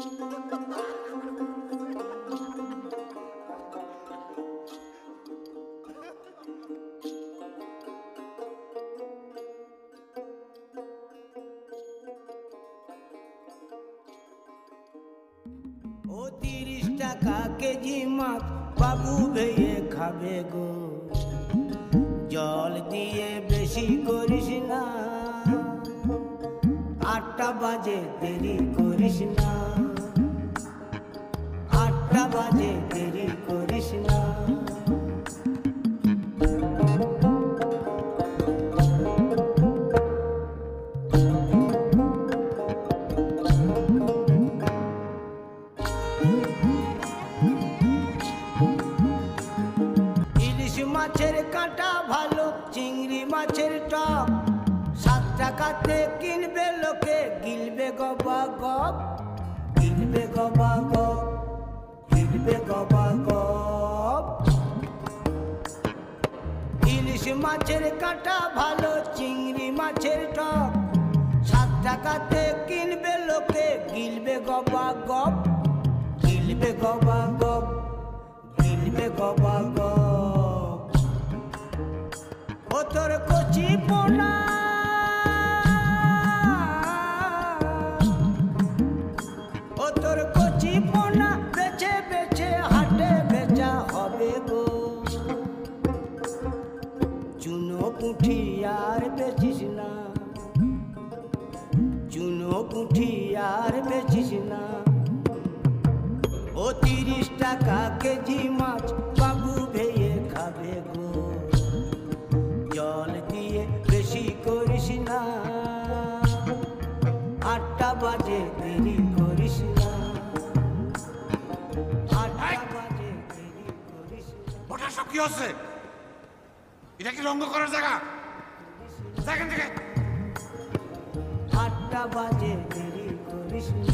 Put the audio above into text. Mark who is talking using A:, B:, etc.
A: ও 30 টাকা কেজি মাছ বাবু ভেয়ে খাবে গো, জল দিয়ে বেশি করিস না, 8টা বাজে দেরি করিস না, 8টা বাজে দেরি করিস না। মাছের কাঁটা ভালো, চিংড়ি মাছের টক, 7 টাকাতে কিনবে লোকে, গিলবে গবা গপ, গিলবে গবা গপ, গিলবে গবা গপ। ইলিশ মাছের কাঁটা ভালো, চিংড়ি মাছের টক, 7 টাকাতে কিনবে লোকে, গিলবে গবা গপ, গিলবে গবা গপ, গিলবে গবা গপ। ও তোর কচি পোনা, ও তোর কচি পোনা বেছে বেছে হাটে বেচা হবে গো, চুনো পুঁঠি আর বেচিস না, চুনো পুঁঠি আর বেচিস না। ও 30 টাকা কেজি মাছ বাবু ভেয়ে খাবে গো, জল দিয়ে বেশি করিস না, 8টা বাজে দেরি করিস না, 8টা বাজে দেরি করিস না।
B: ওটা সব কি হচ্ছে? এটা কি রঙ্গ করার জায়গা? এখান থেকে
A: 8টা বাজে দেরি করিস না।